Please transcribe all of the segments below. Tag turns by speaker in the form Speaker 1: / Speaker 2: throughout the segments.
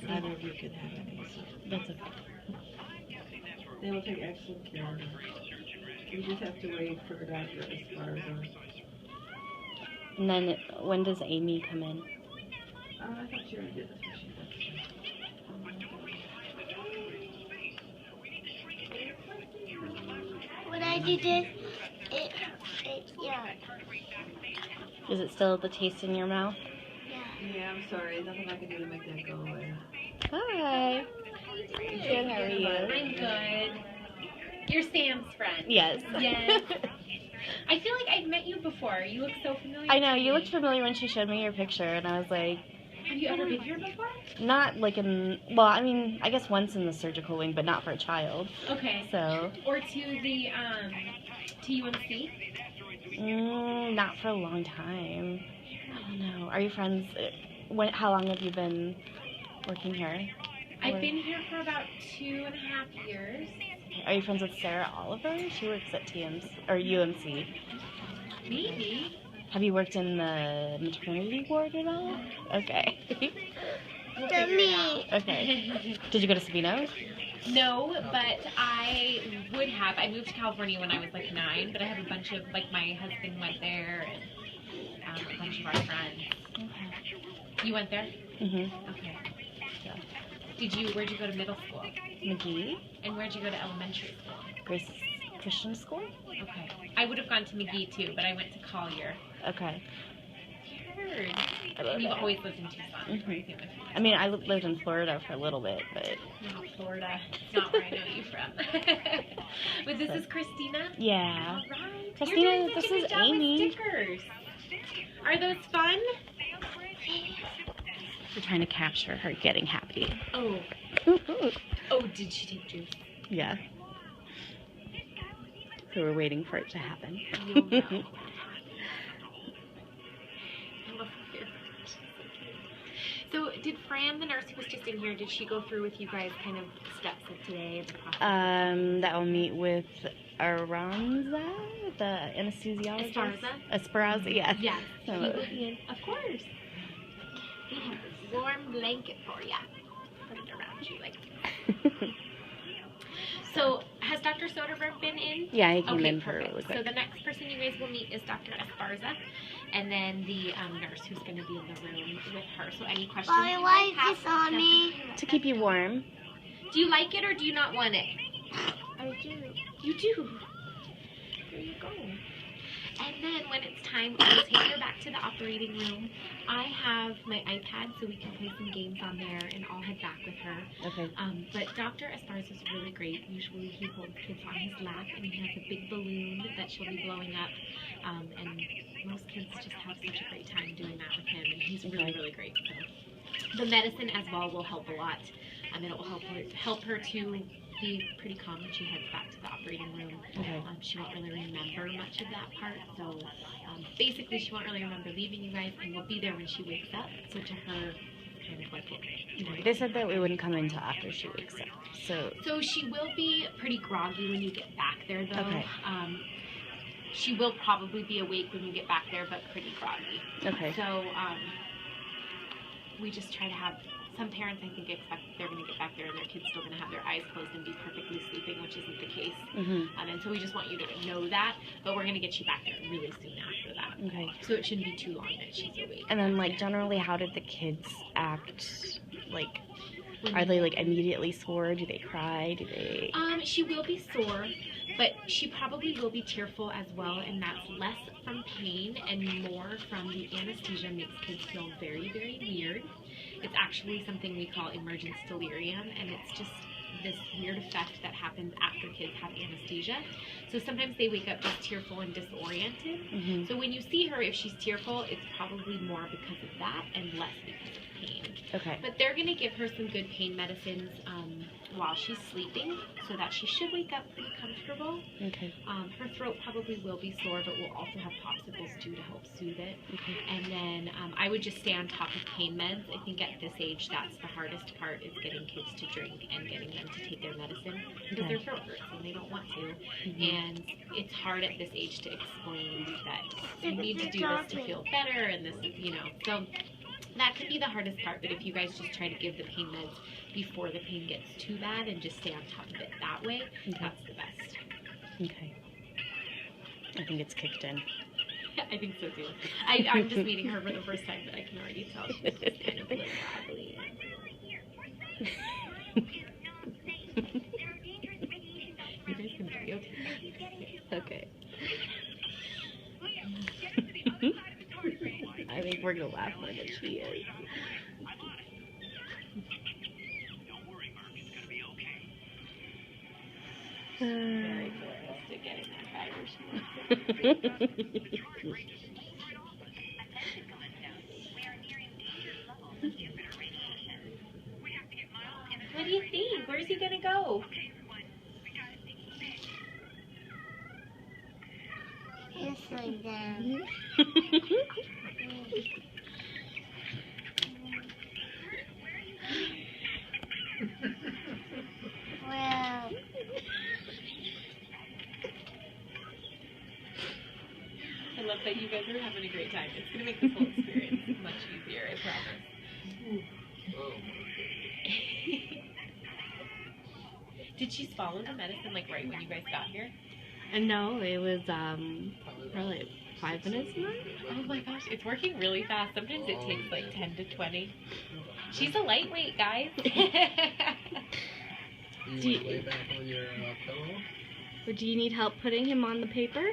Speaker 1: Neither of you could have any, so
Speaker 2: That's okay.
Speaker 1: they will take excellent care of her. You just have to wait for Dr. Esparza.
Speaker 2: And then when does Amy come in?
Speaker 1: I thought you already did this when she left.
Speaker 3: When I did this, yeah.
Speaker 2: Is it still the taste in your mouth?
Speaker 1: Yeah, I'm sorry. Nothing I can do to make that go away.
Speaker 2: Hi. Good, how are you?
Speaker 4: I'm good. You're Sam's friend.
Speaker 2: Yes.
Speaker 4: Yes. I feel like I've met you before. You look so familiar.
Speaker 2: I know,
Speaker 4: to
Speaker 2: you
Speaker 4: me.
Speaker 2: looked familiar when she showed me your picture, and I was like...
Speaker 4: Have you ever been here before?
Speaker 2: Not like in... Well, I mean, I guess once in the surgical wing, but not for a child.
Speaker 4: Okay.
Speaker 2: So...
Speaker 4: Or to the, to UNC?
Speaker 2: Not for a long time. I don't know. Are you friends? How long have you been working here?
Speaker 4: I've been here for about 2.5 years.
Speaker 2: Are you friends with Sarah Oliver? She works at TMC or UMC.
Speaker 4: Maybe.
Speaker 2: Have you worked in the maternity ward at all? Okay.
Speaker 4: We'll figure it out.
Speaker 2: Okay. Did you go to Sabino's?
Speaker 4: No, but I would have. I moved to California when I was like 9, but I have a bunch of, like, my husband went there and a bunch of our friends.
Speaker 2: Okay.
Speaker 4: You went there?
Speaker 2: Mhm.
Speaker 4: Okay.
Speaker 2: Yeah.
Speaker 4: Where'd you go to middle school?
Speaker 2: McGee,
Speaker 4: And where'd you go to elementary school?
Speaker 2: Grace Christian School.
Speaker 4: Okay. I would have gone to McGee too, but I went to Collier.
Speaker 2: Okay.
Speaker 4: Weird.
Speaker 2: I love
Speaker 4: And you've
Speaker 2: it.
Speaker 4: always lived in Tucson.
Speaker 2: Mhm.
Speaker 4: Right? Same with me.
Speaker 2: I mean, I lived in Florida for a little bit, but
Speaker 4: No, Florida. It's not where I know you from. But this is Christina?
Speaker 2: yeah.
Speaker 4: All right.
Speaker 2: Christina,
Speaker 4: You're doing
Speaker 2: this
Speaker 4: such a good
Speaker 2: is
Speaker 4: job with
Speaker 2: Amy.
Speaker 4: stickers. Are those fun?
Speaker 2: We're trying to capture her getting happy.
Speaker 4: Oh. Oh, did she take juice?
Speaker 2: Yeah. So we're waiting for it to happen.
Speaker 4: You'll know. I love her hair. So did Fran, the nurse who was just in here, did she go through with you guys kind of steps of today, the process?
Speaker 2: That will meet with Aranza, the anesthesiologist.
Speaker 4: Esparza?
Speaker 2: Yes.
Speaker 4: Yes.
Speaker 2: So,
Speaker 4: He will be in. Of course. We have this warm blanket for ya. Put it around you like this. So, has Dr. Soderberg been in?
Speaker 2: yeah, he came
Speaker 4: Okay,
Speaker 2: in for
Speaker 4: perfect.
Speaker 2: really quick.
Speaker 4: So the next person you guys will meet is Dr. Esparza, and then the nurse who's going to be in the room with her. So any questions
Speaker 3: Mommy,
Speaker 4: you
Speaker 3: why
Speaker 4: guys
Speaker 3: is this
Speaker 4: have,
Speaker 3: on me?
Speaker 2: To keep you warm.
Speaker 4: Do you like it or do you not want it?
Speaker 3: I do.
Speaker 4: You do. There you go. And then when it's time, we'll take her back to the operating room. I have my iPad so we can play some games on there, and I'll head back with her.
Speaker 2: Okay.
Speaker 4: But Dr. Esparza is really great. Usually he holds kids on his lap, and he has a big balloon that she'll be blowing up. And most kids just have such a great time doing that with him, and he's really, really great. So the medicine as well will help a lot. And it will help her to be pretty calm when she heads back to the operating room.
Speaker 2: Okay.
Speaker 4: She won't really remember much of that part. So basically she won't really remember leaving you guys, and we'll be there when she wakes up. So to her, kind of like it.
Speaker 2: They said that we wouldn't come until after she wakes up. So
Speaker 4: she will be pretty groggy when you get back there, though.
Speaker 2: Okay.
Speaker 4: She will probably be awake when you get back there, but pretty groggy.
Speaker 2: okay.
Speaker 4: So we just try to have. Some parents, I think, expect they're going to get back there and their kid's still going to have their eyes closed and be perfectly sleeping, which isn't the case.
Speaker 2: Mhm.
Speaker 4: And so we just want you to know that, but we're going to get you back there really soon after that.
Speaker 2: Okay.
Speaker 4: So it shouldn't be too long that she's awake.
Speaker 2: And then, like, generally, how did the kids act? Like, are they like immediately sore? Do they cry? Do they?
Speaker 4: She will be sore, but she probably will be tearful as well, and that's less from pain and more from the anesthesia makes kids feel very, very weird. It's actually something we call emergence delirium, and it's just this weird effect that happens after kids have anesthesia. So sometimes they wake up just tearful and disoriented.
Speaker 2: Mhm.
Speaker 4: So when you see her, if she's tearful, it's probably more because of that and less because of pain.
Speaker 2: Okay.
Speaker 4: But they're going to give her some good pain medicines while she's sleeping, so that she should wake up pretty comfortable.
Speaker 2: Okay.
Speaker 4: Her throat probably will be sore, but we'll also have popsicles too to help soothe it.
Speaker 2: Okay.
Speaker 4: And then I would just stay on top of pain meds. I think at this age, that's the hardest part, is getting kids to drink and getting them to take their medicine, because their throat hurts and they don't want to. And it's hard at this age to explain that you need to do this to feel better, and this is, you know. So That could be the hardest part, but if you guys just try to give the pain meds before the pain gets too bad and just stay on top of it that way, that's the best.
Speaker 2: Okay. I think it's kicked in.
Speaker 4: I think so too. I'm just meeting her for the first time, but I can already tell she's just kind of like wobbly. You guys can videotape that.
Speaker 2: Okay. I think we're gonna laugh more than she is.
Speaker 4: Very close to getting that Irish. What do you think? Where's he gonna go?
Speaker 3: Just like that. Well,
Speaker 4: I love that you guys are having a great time. It's gonna make this whole experience much easier, I promise. Did she swallow the medicine like right when you guys got here?
Speaker 2: And no, it was probably 5 minutes now.
Speaker 4: Oh my gosh, it's working really fast. Sometimes it takes like 10 to 20. She's a lightweight, guys.
Speaker 5: You want to lay back on your pillow?
Speaker 2: Or do you need help putting him on the paper?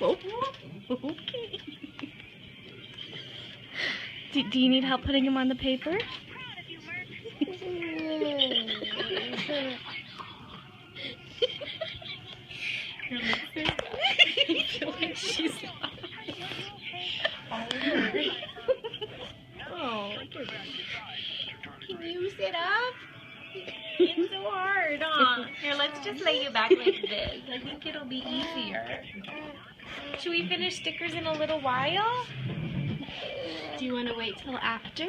Speaker 2: Oh. Okay. Do you need help putting him on the paper?
Speaker 4: Your lips are I feel like she's all over.
Speaker 2: Oh.
Speaker 4: Can you sit up? It's so hard, huh? Here, let's just lay you back like this. I think it'll be easier. Should we finish stickers in a little while?
Speaker 2: Do you want to wait till after?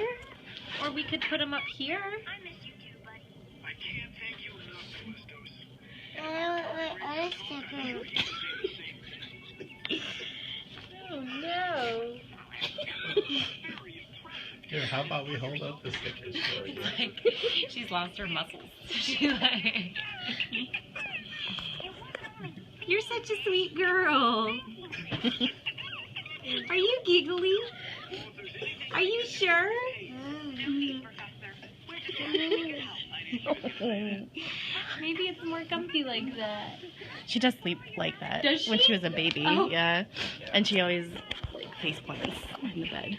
Speaker 4: Or we could put them up here.
Speaker 3: I don't want my other stickers.
Speaker 4: Oh no.
Speaker 5: Here, how about we hold up the stickers for you?
Speaker 4: It's like she's lost her muscles. She's like, you're such a sweet girl. Are you giggly? Are you sure? Maybe it's more comfy like that.
Speaker 2: She does sleep like that.
Speaker 4: Does
Speaker 2: when
Speaker 4: she?
Speaker 2: she was a baby,
Speaker 4: Oh.
Speaker 2: yeah. And she always like face plants in the bed.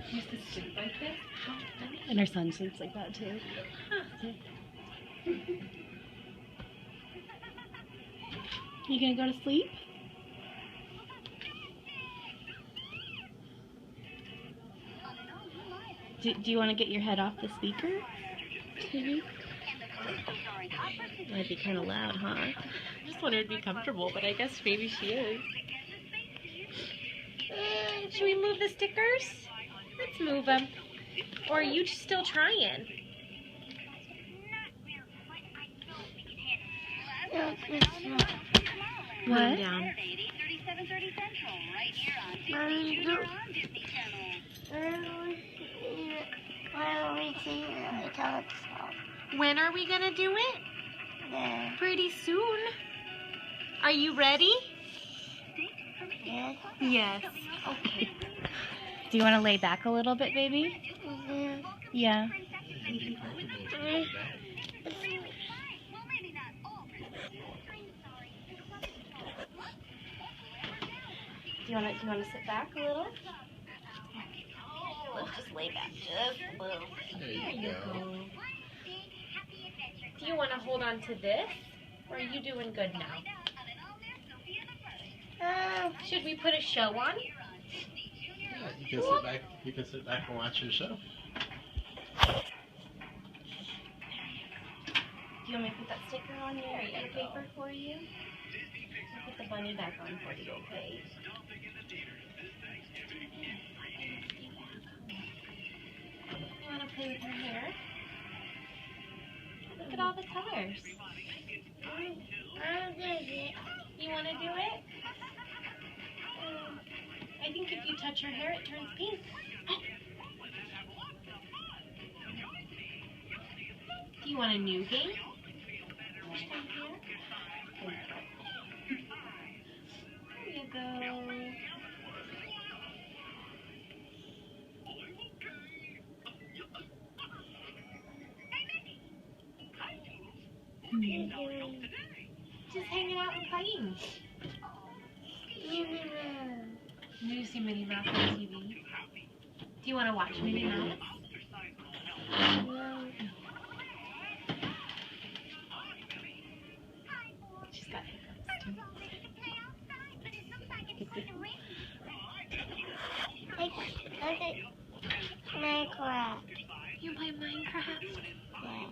Speaker 4: You used to sleep like this?
Speaker 2: And her son sleeps like that too. You gonna go to sleep? Do you want to get your head off the speaker? That'd be kind of loud, huh?
Speaker 4: I just want her to be comfortable, but I guess maybe she is. Should we move the stickers? Let's move them. Or are you still trying?
Speaker 2: What?
Speaker 4: Down. When are we gonna do it? Pretty soon. Are you ready?
Speaker 3: Yes.
Speaker 4: Yes. Okay.
Speaker 2: Do you want to lay back a little bit, baby? Yeah. Do you want to sit back a little? Let's just lay back just a little.
Speaker 5: There you go.
Speaker 4: Do you want to hold on to this? Or are you doing good now? Should we put a show on?
Speaker 5: Yeah, you can sit back. You can sit back and watch your show.
Speaker 2: Do you want me to put that sticker on your paper for you? I'll put the bunny back on for you, okay?
Speaker 4: You want to play with your hair? Look at all the colors. You want to do it? I think if you touch her hair, it turns pink. Do you want a new game? Push down here. There you go. Just hanging out and playing. You see Minnie Mouse on TV. Do you want to watch Minnie Mouse? She's got hiccups too.
Speaker 3: Okay. Minecraft.
Speaker 4: You play Minecraft?
Speaker 3: Yeah.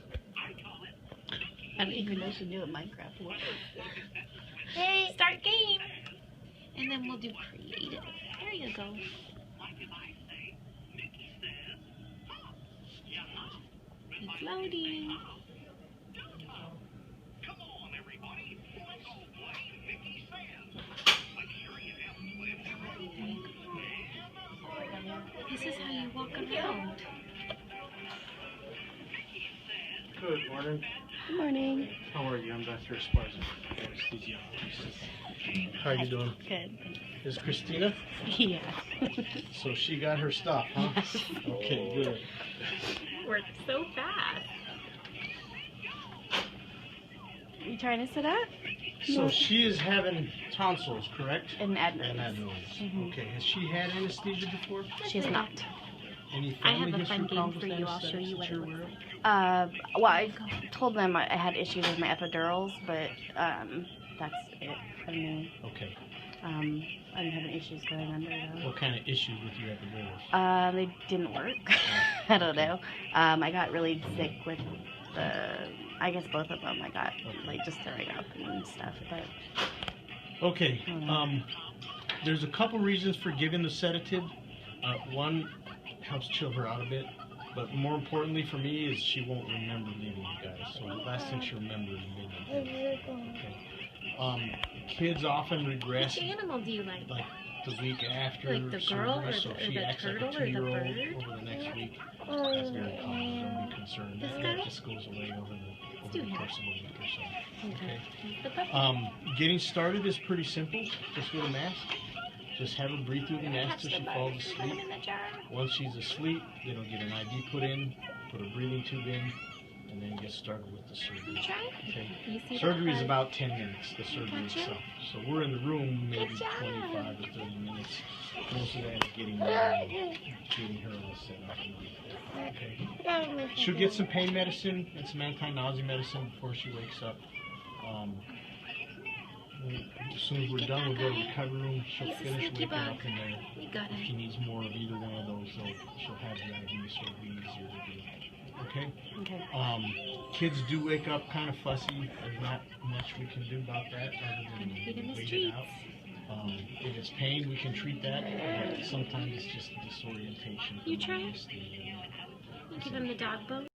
Speaker 2: I didn't even know she knew what Minecraft was.
Speaker 3: Hey.
Speaker 4: Start game. And then we'll do creative. There you go. It's loading. This is how you walk around.
Speaker 5: Good morning.
Speaker 2: Good morning.
Speaker 5: How are you? I'm Dr. Esparza, anesthesiologist. How are you doing?
Speaker 2: Good.
Speaker 5: Is Christina?
Speaker 2: Yeah.
Speaker 5: So she got her stuff, huh? Okay, good.
Speaker 4: Worked so fast.
Speaker 2: You trying to sit up?
Speaker 5: So she is having tonsils, correct?
Speaker 2: And adenoids.
Speaker 5: And adenoids.
Speaker 2: Mhm.
Speaker 5: Okay. Has she had anesthesia before?
Speaker 2: She is not.
Speaker 5: Any
Speaker 4: I
Speaker 5: family
Speaker 4: have a
Speaker 5: history
Speaker 4: fun game
Speaker 5: problems
Speaker 4: for
Speaker 5: with
Speaker 4: you. I'll show
Speaker 5: anesthetics
Speaker 4: you
Speaker 5: that
Speaker 4: what it
Speaker 5: you're
Speaker 4: looks
Speaker 5: aware of?
Speaker 4: like.
Speaker 2: Well, I told them I had issues with my epidurals, but that's it. I mean,
Speaker 5: Okay.
Speaker 2: I'm having issues going under though.
Speaker 5: What kind of issues with your epidurals?
Speaker 2: They didn't work. I don't know. I got really sick with I guess both of them. I got like just throwing up and stuff, but.
Speaker 5: Okay. There's a couple reasons for giving the sedative. One helps chill her out a bit, but more importantly for me is she won't remember leaving you guys. So the last thing she'll remember is leaving you. Okay. Kids often regress
Speaker 4: Which animal do you like?
Speaker 5: the week after
Speaker 4: Like the girl
Speaker 5: surgery,
Speaker 4: or
Speaker 5: so
Speaker 4: the-
Speaker 5: if she
Speaker 4: or the
Speaker 5: acts like a
Speaker 4: turtle or the
Speaker 5: 2-year-old
Speaker 4: bird?
Speaker 5: over the next week. That's very common. Don't be concerned.
Speaker 4: This
Speaker 5: That
Speaker 4: guy?
Speaker 5: just goes away over
Speaker 4: do
Speaker 5: the
Speaker 4: him.
Speaker 5: course of a week or so. Okay.
Speaker 4: The puppy.
Speaker 5: Getting started is pretty simple, just with a mask. Just have her breathe through the mask till she falls asleep.
Speaker 4: in the jar.
Speaker 5: Once she's asleep, then we'll get an IV put in, put a breathing tube in, and then get started with the surgery.
Speaker 4: Try.
Speaker 5: Okay.
Speaker 4: You see
Speaker 5: Surgery is
Speaker 4: that?
Speaker 5: about 10 minutes, the surgery
Speaker 4: Gotcha.
Speaker 5: itself. So we're in the room maybe
Speaker 4: Good job.
Speaker 5: 25 or 30 minutes. Most of that is getting her all set up. Okay. She'll get some pain medicine and some anti-nausea medicine before she wakes up. As soon as we're done, we'll go to the recovery room. She'll
Speaker 4: He's a
Speaker 5: finish
Speaker 4: sneaky
Speaker 5: waking up
Speaker 4: bug.
Speaker 5: in there.
Speaker 4: We got
Speaker 5: If she
Speaker 4: him.
Speaker 5: needs more of either one of those, she'll have the IV, so it'll be easier to do. Okay?
Speaker 2: Okay.
Speaker 5: Kids do wake up kind of fussy. There's not much we can do about that other than
Speaker 4: Feed him his
Speaker 5: wait it
Speaker 4: treats.
Speaker 5: out. If it's pain, we can treat that. But sometimes it's just disorientation.
Speaker 4: You try?
Speaker 5: Anesthesia.
Speaker 4: You give him the dog bone.